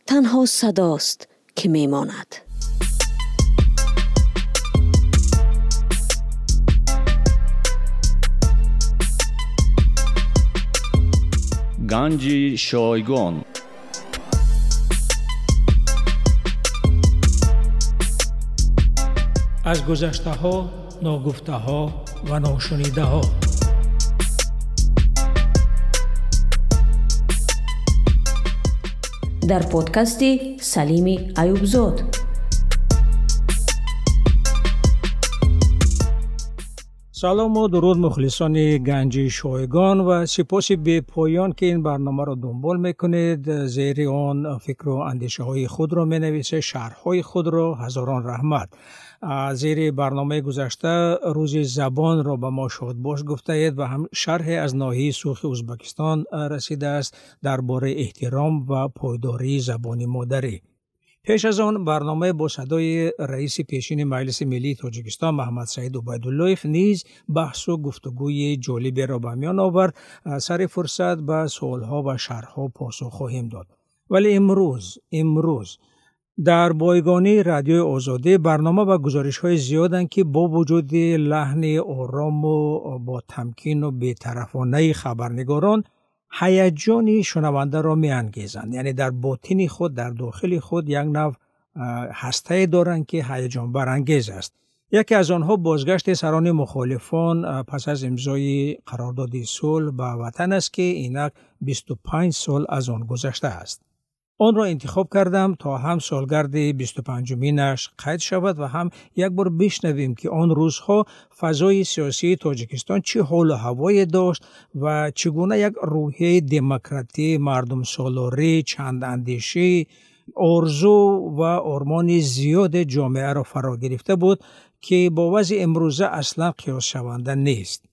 تنها صداست که میماند. گنج شایگان. از گذشته ها، ناگفته ها و ناشنیده ها. در پادکست سلیم ایوبزاد. سلام و درود مخلصان گنج شایگان و سپاس به پایان که این برنامه را دنبال میکنید. زیر آن فکر و اندیشه های خود را می نویسه، شرح های خود را. هزاران رحمت. زیر برنامه گذشته روز زبان را به ما شاد باش گفته اید و هم شرح از ناحیه سوخ ازبکستان رسیده است درباره احترام و پایداری زبان مادری. پیش از آن برنامه با صدای رئیس پیشین مجلس ملی تاجیکستان محمد سعید عبیداللهیف نیز بحث و گفتگوی جالبی را به میان آورد. سر فرصت به سوالها و شرحها پاسخ خواهیم داد. ولی امروز در بایگانی رادیو آزادی برنامه و گزارش‌های زیادند که با وجود لحن آرام و با تمکین و بی‌طرفانه خبرنگاران هیجان شنونده را می‌انگیزند. یعنی در باطن خود، در داخل خود یک نوع هسته دارند که هیجان برانگیز است. یکی از آنها بازگشت سران مخالفان پس از امضای قرارداد صلح به وطن است که اینک 25 سال از آن گذشته است. آن را انتخاب کردم تا هم سالگرد 25مینش قید شود و هم یک بار بشنویم که آن روزها فضای سیاسی تاجیکستان چه حال و هوایی داشت و چگونه یک روحیه دموکراتی، مردم سالاری، چند اندیشی، آرزو و آرمان زیاد جامعه را فرا گرفته بود که با وضع امروزه اصلا قیاس شونده نیست.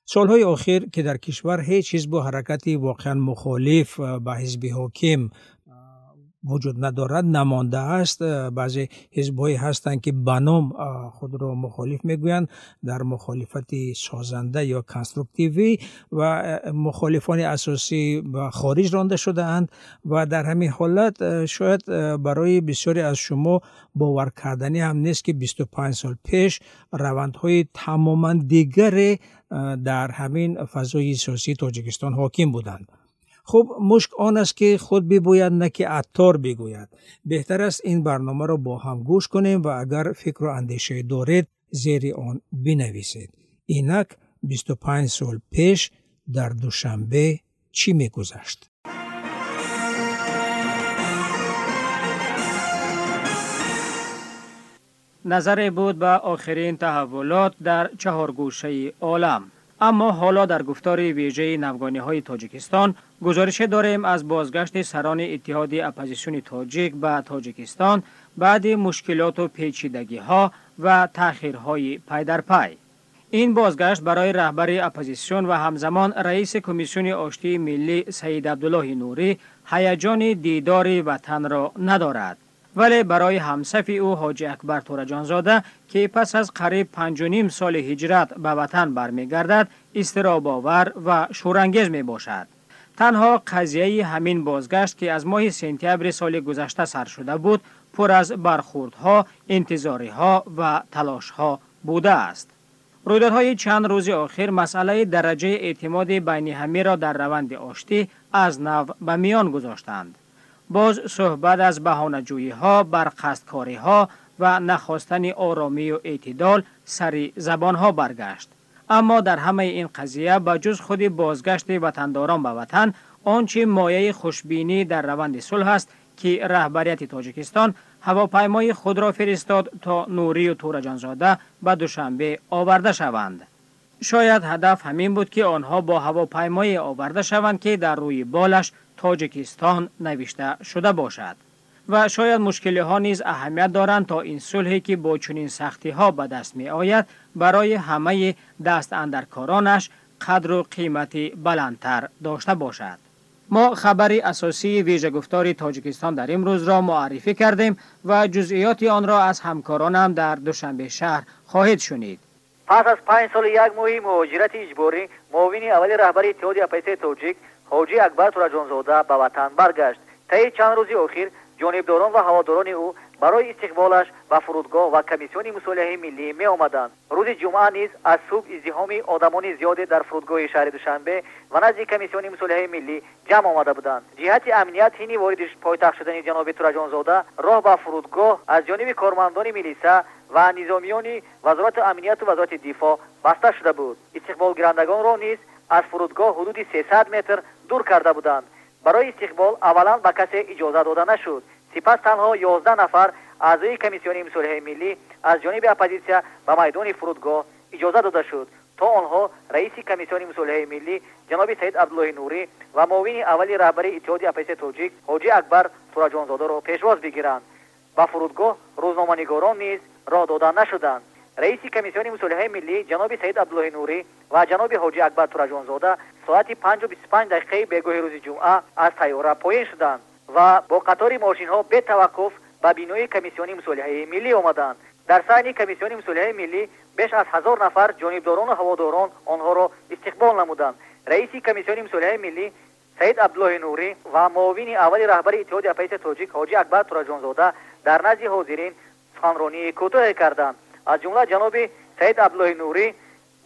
سالهای آخر که در کشور هیچ حزب و حرکتی واقعا مخالف به حزب حاکم وجود ندارد، نمانده است. بعضی حزب‌هایی هستند که به نام خود را مخالف میگویند، در مخالفت سازنده یا کنستروکتیوی و مخالفان اساسی به خارج رانده شده اند و در همین حالت شاید برای بسیاری از شما باور کردنی هم نیست که 25 سال پیش روندهای تماما دیگر در همین فضای سیاسی تاجیکستان حاکم بودند. خب مشک آن است که خود بگوید نه که عطار بگوید. بهتر است این برنامه را با هم گوش کنیم و اگر فکر و اندیشه دارید زیر آن بنویسید. اینک 25 سال پیش در دوشنبه چی می‌گذشت؟ نظری بود به آخرین تحولات در 4 گوشه عالم. اما حالا در گفتار ویژه نوگانی‌های تاجیکستان گزارش داریم از بازگشت سران اتحاد اپوزیسیون تاجیک به تاجیکستان بعد مشکلات و پیچیدگی‌ها و تأخیرهای پی در پی. این بازگشت برای رهبر اپوزیسیون و همزمان رئیس کمیسیون آشتی ملی سید عبدالله نوری هیجان دیدار وطن را ندارد. ولی برای همصف او حاجی اکبر تورجانزاده که پس از قریب 5.5 سال هجرت به وطن برمیگردد اضطراب آور و شورانگیز می باشد. تنها قضیه همین بازگشت که از ماه سپتامبر سال گذشته سر شده بود پر از برخوردها، انتظاریها و تلاشها بوده است. رویدادهای چند روز آخر مسئله درجه اعتماد بین همه را در روند آشتی از نو به میان گذاشتند. باز صحبت از بهانه‌جویی‌ها، برقصدکاری‌ها و نخواستن آرامی و اعتدال سری زبان‌ها برگشت. اما در همه این قضیه بجز خود بازگشت وطنداران به وطن، آنچه مایه خوشبینی در روند صلح است که رهبریت تاجیکستان هواپیمای خود را فرستاد تا نوری و تورجانزاده به دوشنبه آورده شوند. شاید هدف همین بود که آنها با هواپیمای آورده شوند که در روی بالش تاجیکستان نوشته شده باشد و شاید مشکلی ها نیز اهمیت دارند تا این صلحی که با چنین سختی ها به دست می آید برای همه دست اندرکارانش قدر و قیمتی بلندتر داشته باشد. ما خبری اساسی ویژه گفتار تاجیکستان در امروز را معرفی کردیم و جزئیات آن را از همکارانم در دوشنبه شهر خواهید شنید. پس از 5 سال یک ماه مهاجرت اجباری، معاون اول رهبر اتحاد اپوزیسیون تاجیک حاجی اکبر تورجانزاده به وطن برگشت. طی چند روز اخیر ҷонибдорон ва ҳаводорони ӯ барои истиқболаш ба фурудгоҳ ва комиссиони мусолиҳаи миллӣ меомаданд. рӯзи ҷумъа низ аз субҳ издиҳоми одамони зиёде дар фурудгоҳи шаҳри душанбе ва назди комиссиони мусолиҳаи миллӣ ҷамъ омада буданд. ҷиҳати амният ҳини вориди пойтахт шудани ҷаноби тураҷонзода роҳ ба фурудгоҳ аз ҷониби кормандони милиса ва низомиёни вазорати амнияту вазорати дифоъ баста шуда буд. истиқболгирандагонро низ аз фурудгоҳ ҳудуди 300 метр дур карда буданд. барои истиқбол аввалан ба касе иҷоза дода нашуд. сипас танҳо 11 нафар аъзои комиссиони мусолиҳаи миллӣ аз ҷониби оппозитсия ба майдони фурудгоҳ иҷоза дода шуд, то онҳо раиси комиссиони мусолиҳаи миллӣ ҷаноби Саид Абдуллоҳи Нурӣ ва муовини аввали раҳбари иттиҳоди оппозитсияи тоҷик ҳоҷӣ Акбар Тураҷонзодаро пешвоз бигиранд. ба фурудгоҳ рӯзноманигорон низ роҳ дода нашуданд. раиси комиссиони мусолиҳаи миллӣ ҷаноби Саид Абдуллоҳи Нурӣ ва ҷаноби ҳоҷӣ Акбар Тураҷонзода соати 5:25 бегоҳи рӯзи ҷумъа аз сайёра поин шуданд ва бо қатори мошинҳо бетаваққуф ба бинои комиссиони мусолиҳаи миллӣ омаданд. дар сайни комиссиони мусолиҳаи миллӣ беш аз 1000 нафар ҷонибдорону ҳаводорон онҳоро истиқбол намуданд. раиси комиссиони мусолиҳаи миллӣ Саид Абдуллоҳи Нурӣ ва муовини аввали раҳбари иттиҳоди оппозитсияи тоҷик ҳоҷӣ Акбар Тураҷонзода дар назди ҳозирин суханронии кӯтоҳе карданд. аз ҷумла ҷаноби Саид Абдуллоҳи Нурӣ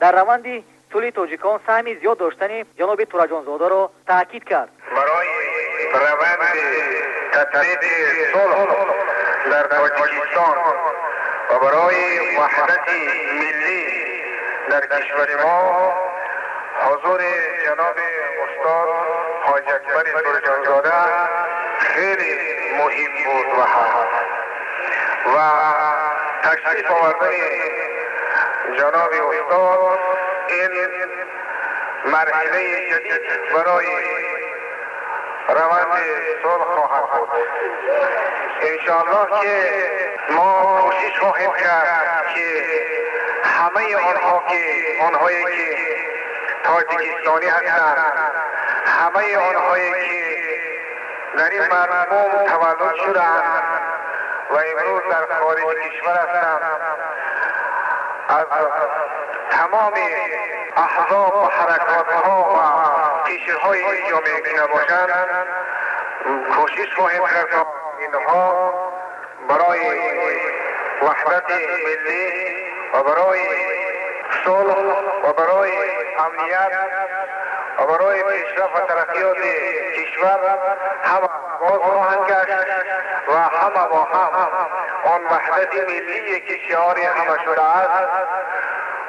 дар раванди сулҳи тоҷикон саҳми зиёд доштани ҷаноби Тураҷонзодаро таъкид кард. барои раванди татбиқи сулҳ дар тоҷикистон ва барои ваҳдати миллӣ дар кишвари мо ҳузури ҷаноби устод ҳоҷи Акбари Тураҷонзода хеле муҳим буд ва ташриф овардани ҷаноби устод ин марҳилаи ҷадид барои раванди сулҳ хоҳад буд. иншоаллоҳ ки мо кӯшиш хоҳем кард ки ҳамаи онҳое ки тоҷикистонӣ ҳастанд, ҳамаи онҳое ки дар ин марҳум таваллуд шуданд ва имрӯз дар хориҷи кишвар ҳастанд, از تمام احزاب و حرکات‌ها و پیشه‌های جامعه که نباشند کوشش خواهیم کرد تا اینها برای وحدت ملی و برای صلح و برای امنیت و برای پیشرفت و ترقیات کشور همه باز خواهند گشت و همه با هم آن وحدت ملی که شعار همه شده است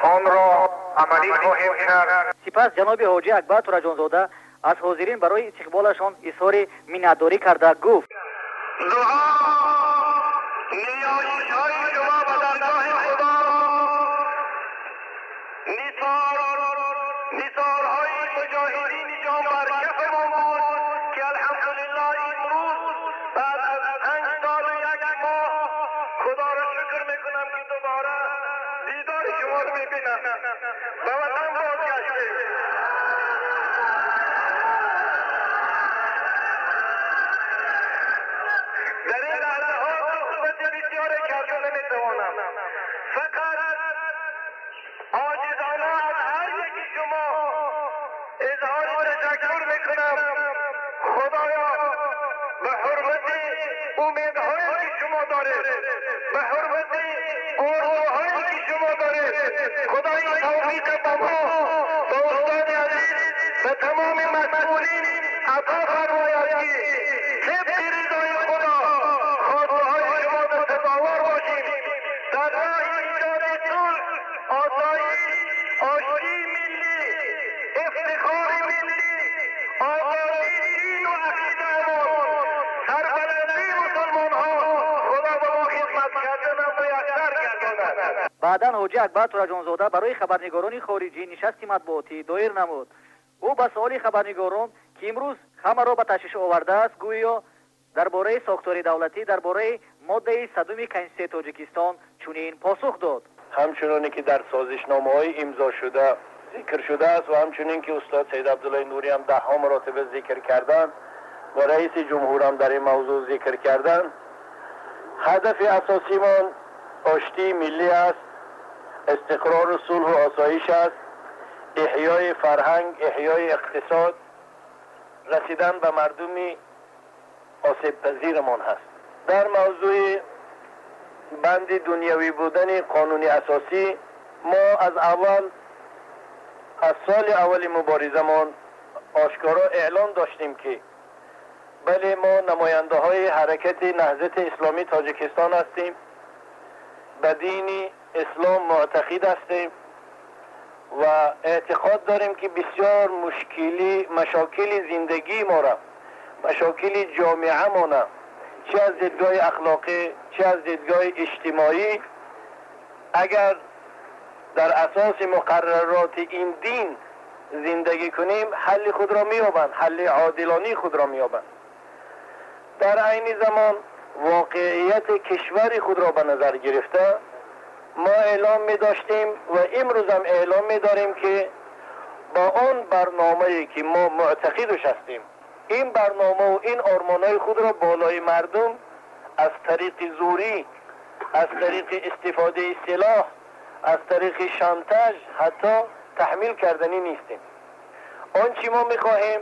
آن را عملی خواهیم کرد. سپس جناب حاجی اکبر تورجانزاده از حاضرین برای استقبالشان اظهار منتداری کرده گفت: دعا نیایش‌های شما به درگاه خدا، نثارهای مجاهدین جان بر کفمون بود که الحمدلله امروز بعد از 5 سال و 1 ماه خدا را شکر میکنم که دوباره دیدار شما رو میبینم و وطن بازگشتیم. در این لحظه ها صحبت بسیار کرده نمیتوانم، فقط عاجزانه از هر یکی شما اظهار تشکر میکنم. خدایا به حرمت امیدهایی که شما دارید، به حرمت آرزوهایی که شما دارید، خدای توفیق با ما، با استاد عزیز و تمام مسئولین عطا فرماید که طبق رضای خدا خواسته‌های شما را سزاوار باشیم، در راه ایجاد صلح، آسایش، آشتی ملی، افتخار ملی، آزادی دین و عقیده‌مان، سربلندی مسلمان‌ها، خدا به ما خدمت کردن و میسر گرداند. بعدا حاجی اکبر تورجانزاده برای خبرنگاران خارجی نشستی مطبوعاتی دایر نمود. او به سوال خبرنگاران که امروز همه را به تشویش آورده است گویا درباره ساختار دولتی، درباره ماده 100 کنستیتوسیون تاجیکستان چنین پاسخ داد: همچنانی که در سازشنامه‌های امضا شده ذکر شده است و همچنین که استاد سید عبدالله نوری هم 10 مراتبه ذکر کردند و رئیس جمهور هم در این موضوع ذکر کردند، هدف اساسی ما آشتی ملی است، استقرار و صلح و آسایش است، احیای فرهنگ، احیای اقتصاد، رسیدن به مردمی آسیب پذیرمان هست. در موضوع بند دنیوی بودن قانون اساسی ما از سال اول مبارزمان آشکارا اعلان داشتیم که بله ما نماینده های حرکت نهضت اسلامی تاجیکستان هستیم، به دین اسلام معتقد هستیم و اعتقاد داریم که بسیار مشاکل زندگی ما را، مشاکل جامعه ما را، چه از دیدگاه اخلاقی چه از دیدگاه اجتماعی، اگر در اساس مقررات این دین زندگی کنیم حل خود را می‌یابند، حل عادلانه خود را می‌یابند. در عین زمان واقعیت کشور خود را به نظر گرفته ما اعلام می داشتیم و امروز هم اعلام می داریم که با آن برنامه‌ای که ما معتقدش هستیم، این برنامه و این آرمان‌های خود را بالای مردم از طریق زوری، از طریق استفاده سلاح، از طریق شانتاژ حتی تحمیل کردنی نیستیم. آنچه ما می‌خواهیم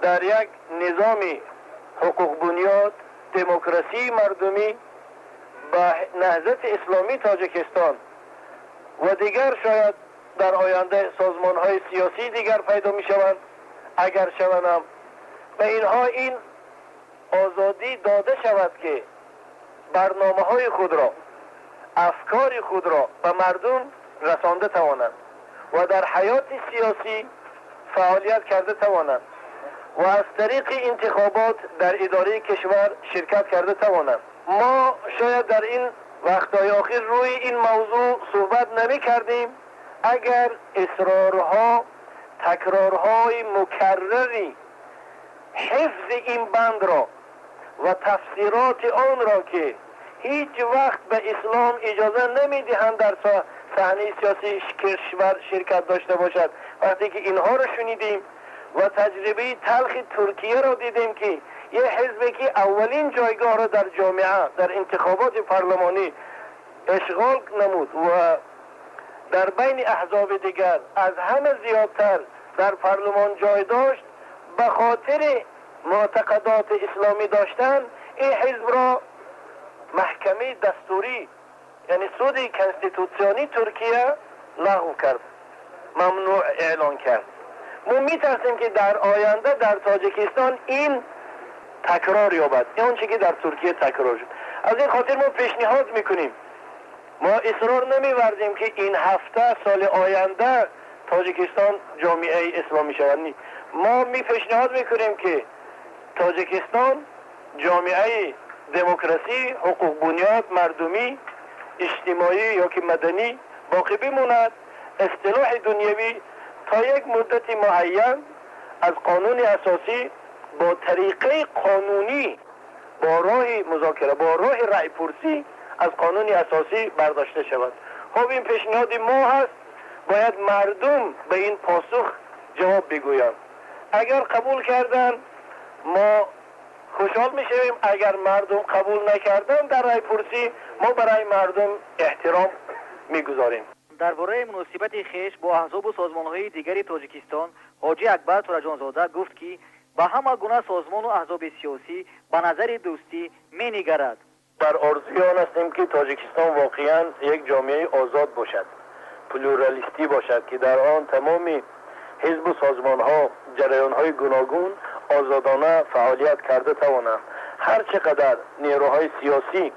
در یک نظام حقوق بنیاد دموکراسی مردمی با نهضت اسلامی تاجیکستان و دیگر شاید در آینده سازمان‌های سیاسی دیگر پیدا می‌شوند، اگر شوند به اینها این آزادی داده شود که برنامه‌های خود را، افکار خود را به مردم رسانده توانند و در حیات سیاسی فعالیت کرده توانند و از طریق انتخابات در اداره کشور شرکت کرده توانند. ما شاید در این وقتهای آخر روی این موضوع صحبت نمی کردیم اگر اصرارها، تکرارهای مکرری حفظ این بند را و تفسیرات آن را که هیچ وقت به اسلام اجازه نمی دهند در صحنه سیاسی کشور شرکت داشته باشد، وقتی که اینها را شنیدیم و تجربه تلخ ترکیه را دیدیم که یه حزبی که اولین جایگاه را در جامعه در انتخابات پارلمانی اشغال نمود و در بین احزاب دیگر از همه زیادتر در پارلمان جای داشت، به خاطر معتقدات اسلامی داشتن این حزب را محکمه دستوری یعنی سود کنستیتوسیونی ترکیه لغو کرد، ممنوع اعلان کرد. ما میترسیم که در آینده در تاجیکستان این تکرار یابد، اون چیزی که در ترکیه تکرار شد. از این خاطر ما پیشنهاد میکنیم، ما اصرار نمی‌ورزیم که این هفته سال آینده تاجیکستان جامعه اسلامی شود. ما پیشنهاد میکنیم که تاجیکستان جامعه دموکراسی، حقوق بنیاد، مردمی، اجتماعی یا که مدنی باقی بماند. اصطلاح دنیوی تا یک مدت معین از قانون اساسی با طریقه قانونی، با راه مذاکره، با راه رأی پرسی از قانون اساسی برداشته شود. خب این پیشنهاد ما هست، باید مردم به این پاسخ جواب بگویند. اگر قبول کردن ما خوشحال میشویم، اگر مردم قبول نکردن در رأی پرسی ما برای مردم احترام میگذاریم. درباره مناسبت خیش با احزاب و سازمان‌های دیگری تاجیکستان حاجی اکبر تورجانزاده گفت که با همه گونه سازمان و احزاب سیاسی به نظر دوستی می‌نگرد. در آرزوی آن هستیم که تاجیکستان واقعاً یک جامعه آزاد باشد، پلورالیستی باشد که در آن تمامی حزب و سازمان‌ها، جریان‌های گوناگون آزادانه فعالیت کرده توانند. هر چقدر نیروهای سیاسی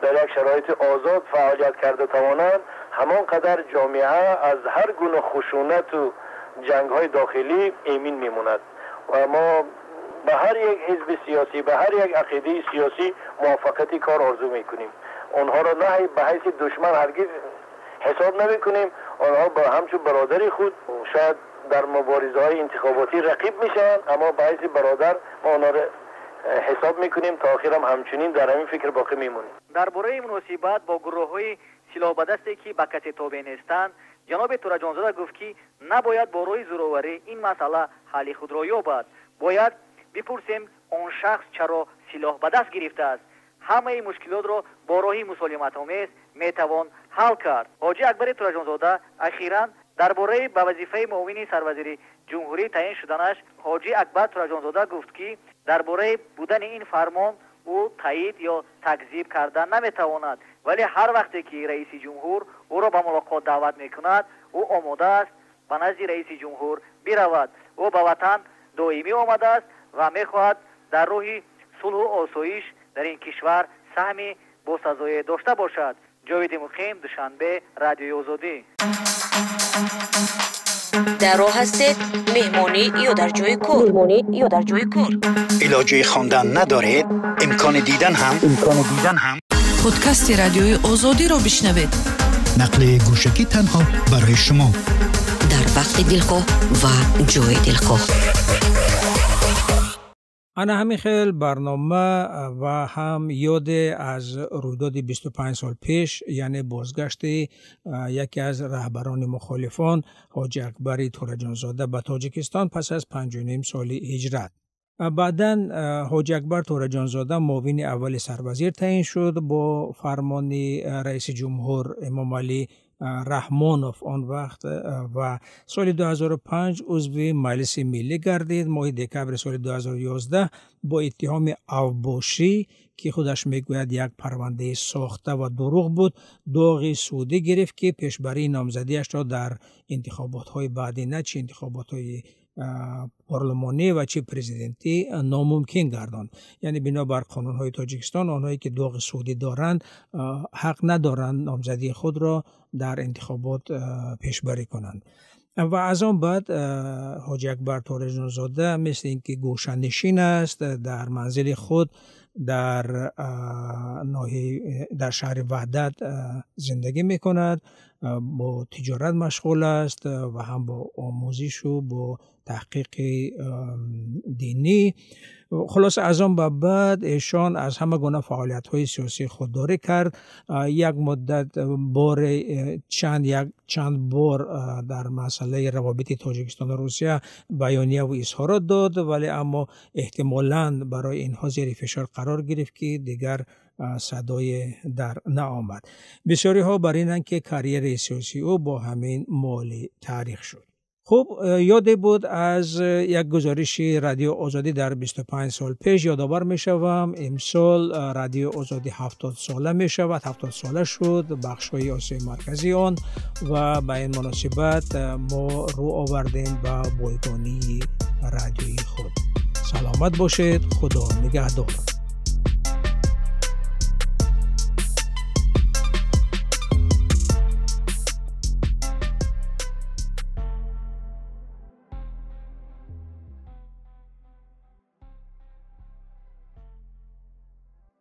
در یک شرایط آزاد فعالیت کرده توانند، همانقدر جامعه از هر گونه خشونت و جنگ‌های داخلی ایمن میموند و ما به هر یک حزب سیاسی، به هر یک عقیده سیاسی موافقت کار آرزو میکنیم. آنها را نه به حیث دشمن هرگز حساب نمیکنیم، آنها با همچون برادری خود شاید در مبارزه‌های انتخاباتی رقیب میشن، اما به حیث برادر ما آنها را حساب میکنیم تا آخر هم همچنین در همین فکر باقی میمونیم. درباره مناسبت با گروه‌های سلاح به دستی که به کسی تابع نیستند، جناب تورجانزاده گفت که نباید با روی زورآوری این مسئله حل خود را یابد. باید بپرسیم آن شخص چرا سلاح به دست گرفته است. همه مشکلات را با راهی مسالمت‌آمیز میتوان حل کرد. حاجی اکبر تورجانزاده اخیراً درباره به وظیفه معاون سروزیر جمهوری تعیین شدنش حاجی اکبر تورجانزاده گفت که درباره بودن این فرمان او تایید یا تکذیب کردن نمیتواند، ولی هر وقتی که رئیس جمهور او را به ملاقات دعوت میکند او آماده است به نزد رئیس جمهور برود. او به وطن دائمی آمده است و میخواهد در راه صلح و آسایش در این کشور سهمی با سزای داشته باشد. جاوید مقیم، دوشنبه، رادیوی آزادی. در راه هستید مهمانی یا در جای کار؟ علاجه خواندن ندارید؟ امکان دیدن هم پادکست رادیوی آزادی را بشنوید. نقل گوشکی تنها برای شما در وقت دلخواه و جای دلخواه. انا همین خیل برنامه و هم یاد از رویداد 25 سال پیش، یعنی بازگشت یکی از رهبران مخالفان حاجی اکبر تورجانزاده به تاجیکستان پس از 5.5 سال هجرت. بعداً حاجی اکبر تورجانزاده معاون اول سروزیر تعیین شد با فرمان رئیس جمهور امام علی رحمانوف آن وقت و سال 2005 عضو مجلس ملی گردید. ماه دکبر سال 2011 با اتهام اوباشی که خودش میگوید یک پرونده ساخته و دروغ بود داغ سودی گرفت که پیشبری نامزدیش را در انتخابات بعدی نه چه انتخابات پارلمانی و چه پرزیدنتی ناممکن گرداند. یعنی بنابر قانون‌های تاجیکستان آنهایی که داغ سودی دارند حق ندارند نامزدی خود را در انتخابات پیشبری کنند. و از آن بعد حاجی اکبر تورجانزاده مثل اینکه گوشه‌نشین است، در منزل خود در شهر وحدت زندگی میکند، با تجارت مشغول است و هم با آموزش و با تحقیق دینی. خلاص از آن به بعد ایشان از همه گونه فعالیت‌های سیاسی خودداری کرد. یک مدت چند بار در مسئله روابط تاجیکستان و روسیه بیانیه و اظهارات داد، ولی اما احتمالاً برای اینها زیر فشار قرار گرفت که دیگر صدای در نآمد. بسیاری ها بر اینند که کریر سیاسی او با همین مالی تاریخ شد. خب یاد بود از یک گزارش رادیو آزادی در 25 سال پیش یادآور می شوم. امسال رادیو آزادی 70 ساله می شود، 70 ساله شد بخش های آسیای مرکزی آن و به این مناسبت ما رو آوردیم به بایگانی رادیویی خود. سلامت باشید، خدا نگهدار.